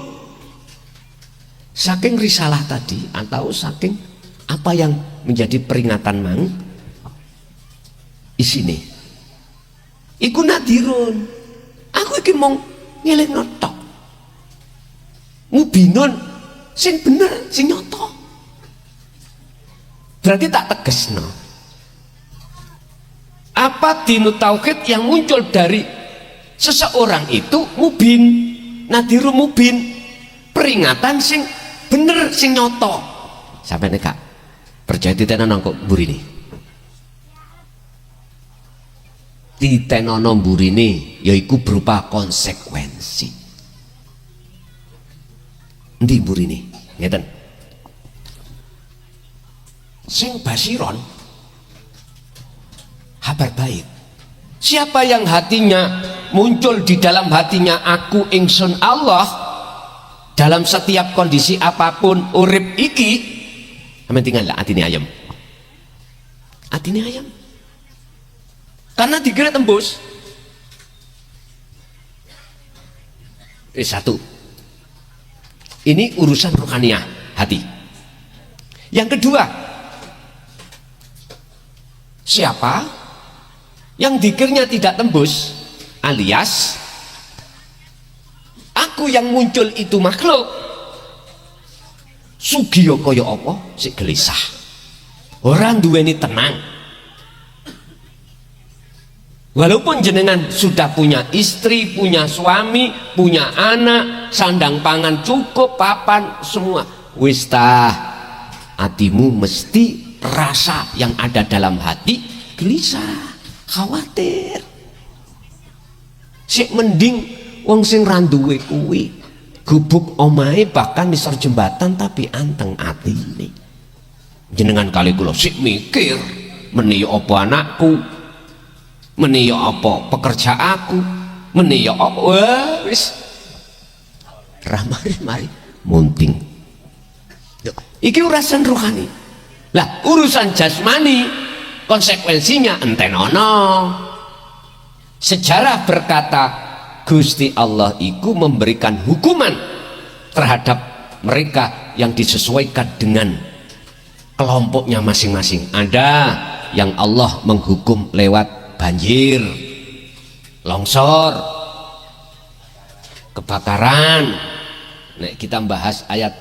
saking risalah tadi atau saking apa yang menjadi peringatan mang isine iku nadirun, aku iki mung ngelingno tok. mubinon sing bener sing nyata. Berarti tak tegesno apa dinu tauhid yang muncul dari seseorang itu mubin, nadiru mubin, peringatan sing bener sing nyata. Sampai nih kak percaya titenono kok burine, titenono burine yaiku berupa konsekuensi. Ndi burine ngeten sing basiron, kabar baik. Siapa yang hatinya muncul di dalam hatinya aku ingsun Allah dalam setiap kondisi apapun urip iki, amen tinggal lah atine ayam, atine ayam karena dikira tembus. Satu, ini urusan rohaniah hati. Yang kedua, siapa yang dikirnya tidak tembus alias aku yang muncul itu makhluk sugiyo kaya apa sik gelisah, orang duweni tenang. Walaupun jenengan sudah punya istri, punya suami, punya anak, sandang pangan cukup, papan semua, wis tah hatimu mesti rasa yang ada dalam hati gelisah, khawatir. Sik mending wong sing ra duwe kuwi gubuk omahe bahkan misor jembatan tapi anteng atine. Jenengan kali kula sik mikir meni apa anakku, meni apa pekerja aku, meni apa wis ramari-mari munting. Iki urusan rohani. Lah urusan jasmani konsekuensinya entenono. Sejarah berkata Gusti Allah iku memberikan hukuman terhadap mereka yang disesuaikan dengan kelompoknya masing-masing. Ada yang Allah menghukum lewat banjir, longsor, kebakaran. Nek kita bahas ayat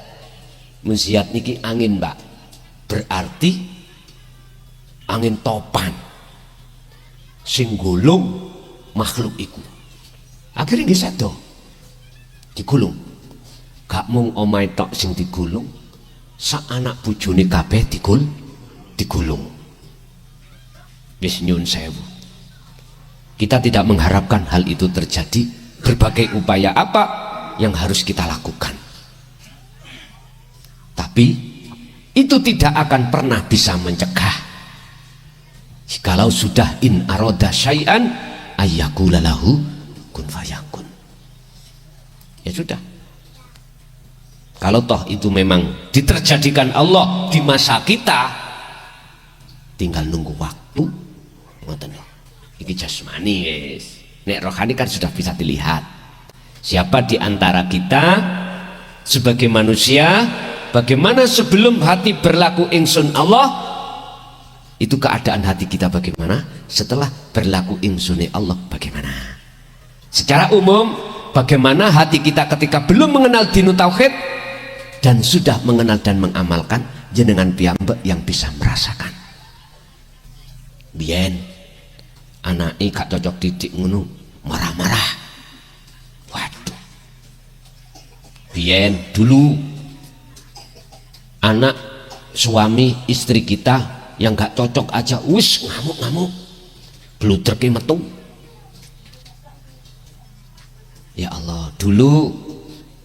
Muziat niki angin, Mbak, berarti angin topan sing gulung makhluk iku akhirnya nggih sedo digulung. Gak mung omahe tok sing digulung, sak anak bojone kabeh digulung. Wis nyun sewu, kita tidak mengharapkan hal itu terjadi. Berbagai upaya apa yang harus kita lakukan, tapi itu tidak akan pernah bisa mencegah. Jikalau sudah in aroda syai'an ayyakula lahu kun fayakun, ya sudah. Kalau toh itu memang diterjadikan Allah di masa kita, tinggal nunggu waktu. Ngoten iki jasmani wis. Nek rohani kan sudah bisa dilihat. Siapa di antara kita sebagai manusia, bagaimana sebelum hati berlaku ingsun Allah, itu keadaan hati kita bagaimana, setelah berlaku insuni Allah bagaimana. Secara umum bagaimana hati kita ketika belum mengenal dinu tauhid dan sudah mengenal dan mengamalkan, jenengan piyambak yang bisa merasakan. Biyen anake gak cocok didik ngono marah-marah, waduh. Biyen dulu anak suami istri kita yang gak cocok aja wis ngamuk-ngamuk, bludreke metu. Ya Allah, dulu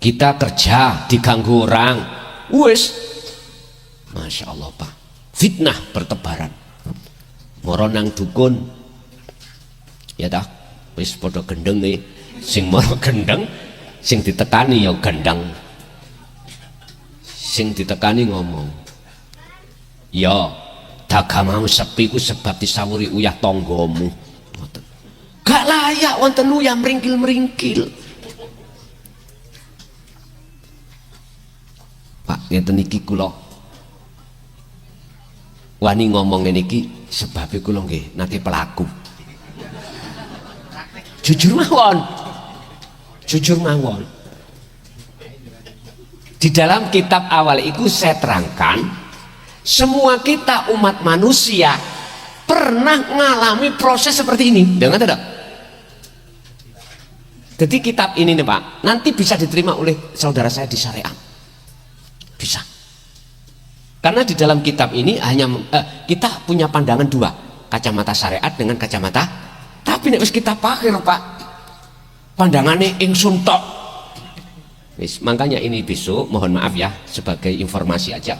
kita kerja diganggu orang, wis Masya Allah Pak, fitnah bertebaran. Moro nang dukun, ya dah, wis podo gendeng nih, sing moro gendeng, sing ditekani ya gendeng, sing ditekani ngomong, ya dagamamu sepi ku sebab disawuri uyah tonggomu. Gak layak wonten uyah meringkil-meringkil. Pak, ngeten iki kula wani ngomong ngene iki sebab kula nggih nate pelaku. Jujur mawon. Jujur mawon. Di dalam kitab awal itu saya terangkan, semua kita umat manusia pernah mengalami proses seperti ini. Dengar tidak? Jadi kitab ini nih Pak, nanti bisa diterima oleh saudara saya di syariah. Bisa. Karena di dalam kitab ini hanya kita punya pandangan dua, kacamata syariat dengan kacamata. Tapi nek wis kita pakai Pak, pandangannya ingsun tok. Wis, makanya ini besok mohon maaf ya sebagai informasi aja.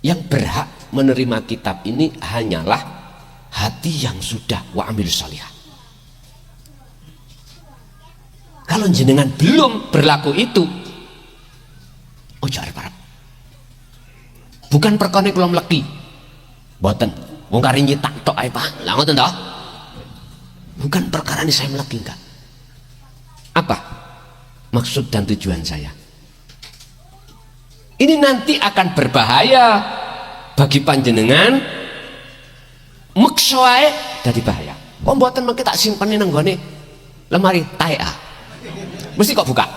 Yang berhak menerima kitab ini hanyalah hati yang sudah wa amil salihah. Kalau jenengan belum berlaku itu, ojo arep-arep. Bukan perkara kula mleki. Mboten. Wong kari nyitak tok ae Pak. Lah ngoten toh? Bukan perkara ini saya mleki enggak. Apa maksud dan tujuan saya? Ini nanti akan berbahaya bagi panjenengan. Meksa ae dadi bahaya. Kok mboten mengki tak simpen nang nggone lemari tae. Mesti kok buka.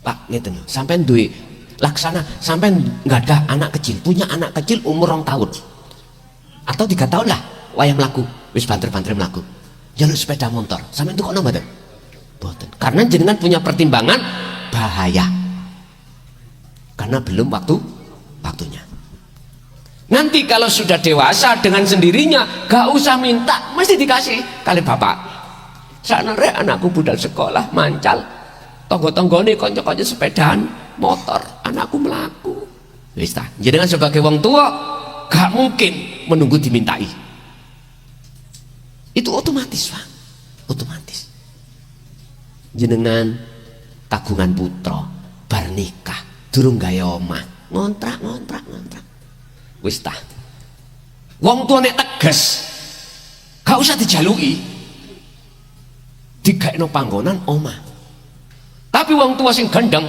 Pak ngeten sampean duwe laksana, sampean nggak ada anak kecil, punya anak kecil umur 2 tahun atau 3 tahun lah wayang melaku, wis banter-banter melaku jalur sepeda motor, sampean itu kok mboten? Mboten. Karena jenengan punya pertimbangan bahaya, karena belum waktunya. Nanti kalau sudah dewasa dengan sendirinya gak usah minta, mesti dikasih kali bapak. Saknare anakku budal sekolah mancal, tonggo-tonggone kanca-kanca sepedaan motor, anakku melaku. Wis ta, jenengan sebagai wong tua gak mungkin menunggu dimintai. Itu otomatis, Pak. Otomatis. Jenengan kagungan putra, bar nikah, durung gawe omah, ngontrak. Wis ta. Wong tua nek tegas, gak usah dijaluki. Digaekno panggonan omah. Tapi wong tua sing gendeng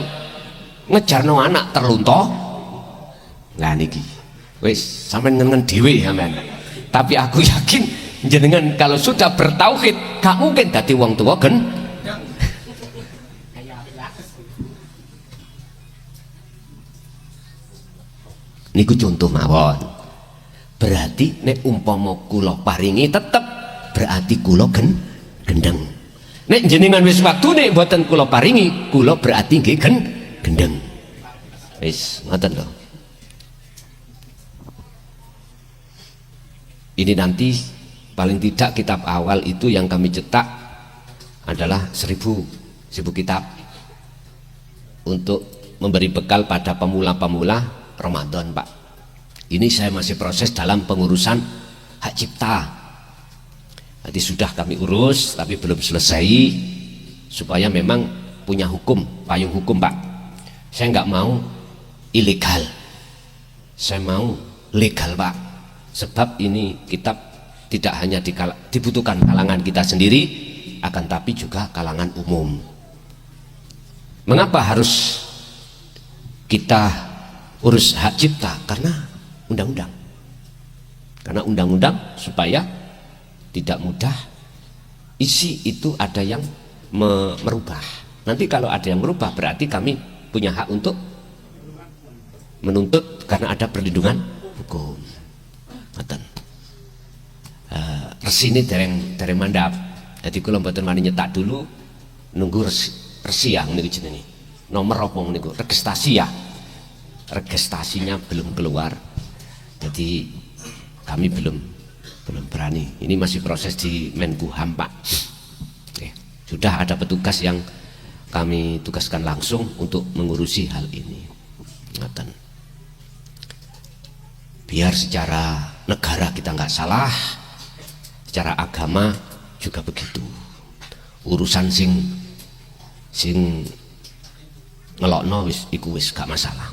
ngejarno anak terlunto. Lah niki wis sampean ngengen dhewe sampean. Tapi aku yakin jenengan kalau sudah bertauhid gak mungkin dadi wong tua niku contoh mawon. Berarti nek umpama kula paringi tetep berarti kula gendeng. Nek jenengan wis waktune mboten kula paringi, kula berarti nggih gendeng. Wis ngoten lho. Ini nanti paling tidak kitab awal itu yang kami cetak adalah 1000 kitab untuk memberi bekal pada pemula-pemula Ramadan, Pak. Ini saya masih proses dalam pengurusan hak cipta. Nanti sudah kami urus tapi belum selesai, supaya memang punya hukum, payung hukum, Pak. Saya nggak mau ilegal, saya mau legal, Pak. Sebab ini kitab tidak hanya dibutuhkan kalangan kita sendiri, akan tapi juga kalangan umum. Mengapa harus kita urus hak cipta? Karena undang-undang. Karena undang-undang supaya tidak mudah isi itu ada yang merubah. Nanti kalau ada yang merubah berarti kami punya hak untuk menuntut karena ada perlindungan hukum. Ngoten. Resi ini dereng mandap. Jadi kula mboten wani nyetak dulu, nunggu resi yang niku jenenge. Nomor apa niku? Registrasi ya. Registrasinya belum keluar. Jadi kami belum berani. Ini masih proses di Menkumham, Pak. Oke. Sudah ada petugas yang kami tugaskan langsung untuk mengurusi hal ini. Ngoten. Biar secara negara kita nggak salah, secara agama juga begitu. Urusan sing ngelokno wis iku wis gak masalah.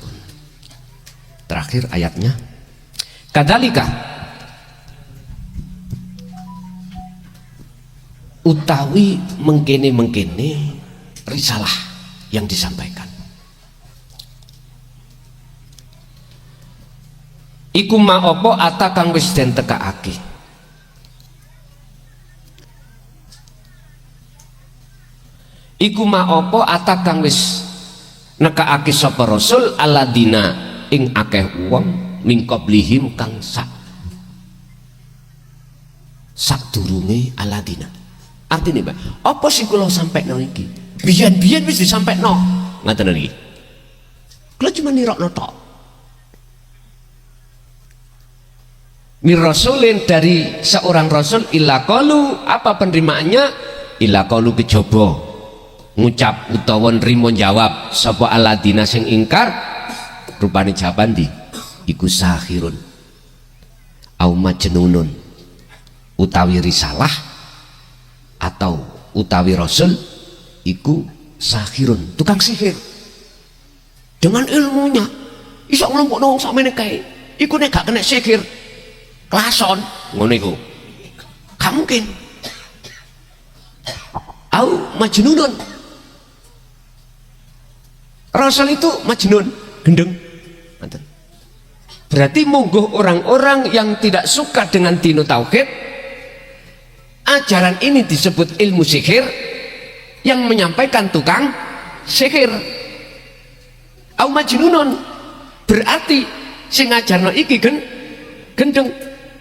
Terakhir ayatnya, kadzalika utawi mengkene risalah yang disampaikan iku ma apa ata kang wis den tekaake iku ma apa atakang wis nekaake sapa rasul aladina ing akeh wong min qablihim kang sadurunge aladina. Artine Mbak, apa sing kula sampekno iki? Biyen-biyen wis disampekno. Ngaten niki. Kula cuma nirokno tok. Mir rasulin dari seorang rasul illa qalu, apa penerimaannya? Illa qalu kejaba ngucap utawa nrimo jawab sapa aladina sing ingkar, rupane jawaban di iku sahirun au majnunun, utawi risalah atau utawi rasul iku sahirun, tukang sihir. Dengan ilmunya iso nglompokno wong sakmene kae, iku nek gak kena sihir klason ngono iku gak mungkin. Au majnunun, rasul itu majnun, gendeng. Berarti monggo orang-orang yang tidak suka dengan dino tauhid, ajaran ini disebut ilmu sihir, yang menyampaikan tukang sihir. Au majnunun, berarti sing ngajarno iki gendeng.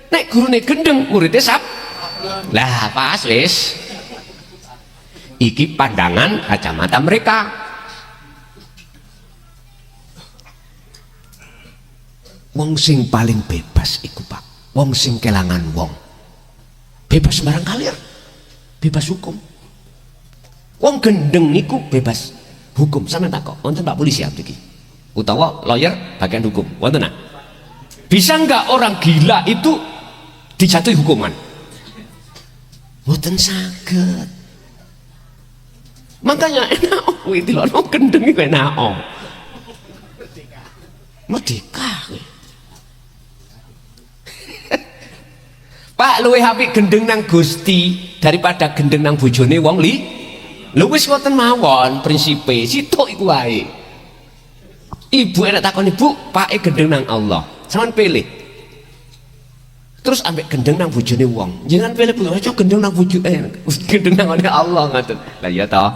Nek gurune gendeng, muridnya sap. Lah pas wis. Iki pandangan kacamata mereka. Wong sing paling bebas iku Pak, wong sing kelangan wong. Bebas sembarang kalir, bebas hukum. Wong gendeng niku bebas hukum. Sampeyan takok, wonten Pak polisi iki utawa lawyer bagian hukum, wonten nah? Bisa enggak orang gila itu dijatuhi hukuman? Mboten saged. Makanya enak kuwi dilokno gendeng iku enak. Merdeka. Pak luwih apik gendeng nang Gusti daripada gendeng nang bojone wong li. Lho wis ngoten mawon prinsipe, sitok iku wae. Ibu enak takon ibu, pake gendeng nang Allah. Sampeyan pilih. Terus ambek gendeng nang bojone wong. Jangan pilih Bu, aja gendeng nang bojone gendeng nang Allah ngoten. Lah iya toh.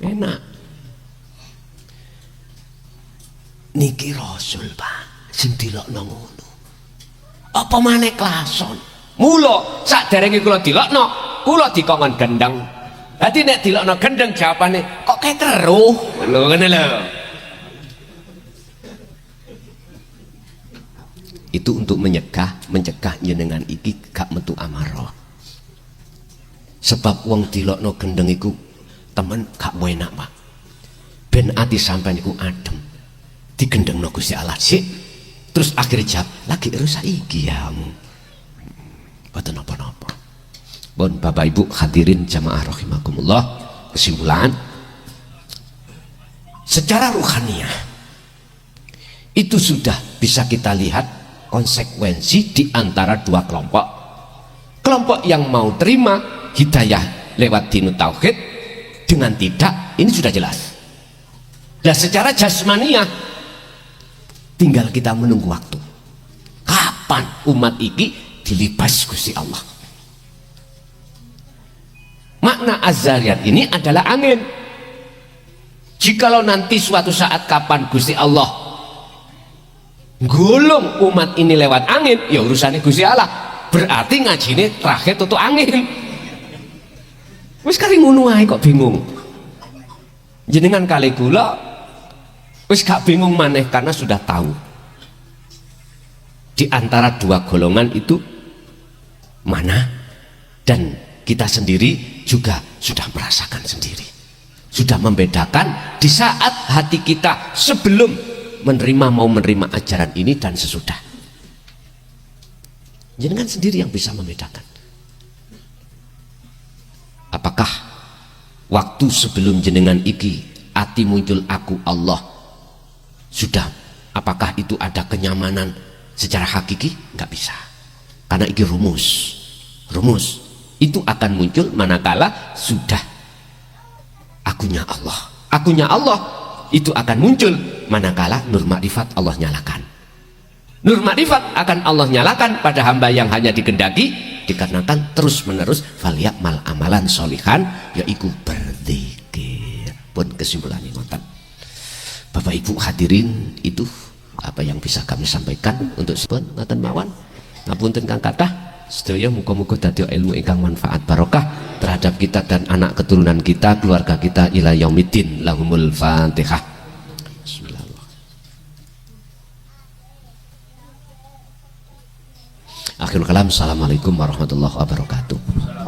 Enak. Niki rasul Pak, sing dilokno ngono. Apa maneh klason? Mula saderenge kula dilokno, kula dikongkon gendeng. Dadi nek dilokno gendeng jawabane kok kayak keruh. Lho ngene lho. Itu untuk mencegah jenengan iki gak metu amarah. Sebab wong dilokno gendeng iku temen gak enak Pak. Ben ati sampean iku adem. Digendengno Gusti Allah sik. Terus akhirnya jawab lagi rusak iki ya. Boten napa-napa. Bon Bapak Ibu hadirin jamaah rahimakumullah, kesimpulan secara ruhaniyah itu sudah bisa kita lihat konsekuensi di antara dua kelompok. Kelompok yang mau terima hidayah lewat dinu tauhid dengan tidak, ini sudah jelas. Dan secara jasmaniah tinggal kita menunggu waktu kapan umat iki dilibas Gusti Allah. Makna azariyat ini adalah angin. Jikalau nanti suatu saat kapan Gusti Allah gulung umat ini lewat angin, ya urusannya Gusti Allah. Berarti ngajine terakhir tutup angin. Wis kali ngono ae kok bingung. Jenengan kali gula wis gak bingung maneh karena sudah tahu di antara dua golongan itu mana, dan kita sendiri juga sudah merasakan sendiri, sudah membedakan di saat hati kita sebelum mau menerima ajaran ini dan sesudah. Jenengan sendiri yang bisa membedakan. Apakah waktu sebelum jenengan iki ati muncul aku Allah sudah, apakah itu ada kenyamanan secara hakiki? Nggak bisa, karena ini rumus itu akan muncul manakala sudah akunya Allah itu akan muncul manakala nur makrifat Allah nyalakan. Nur makrifat akan Allah nyalakan pada hamba yang hanya dikehendaki dikarenakan terus menerus falyamal amalan solihan, yaiku berzikir. Pun kesimpulannya ngoten. Bapak Ibu hadirin, itu apa yang bisa kami sampaikan untuk pun ngoten mawon. Ngapunten kang kathah, sedaya muga-muga dadi ilmu ingkang manfaat barokah terhadap kita dan anak keturunan kita, keluarga kita ila yaumiddin. Lahumul Fatihah. Akhirul kalam, assalamualaikum warahmatullahi wabarakatuh.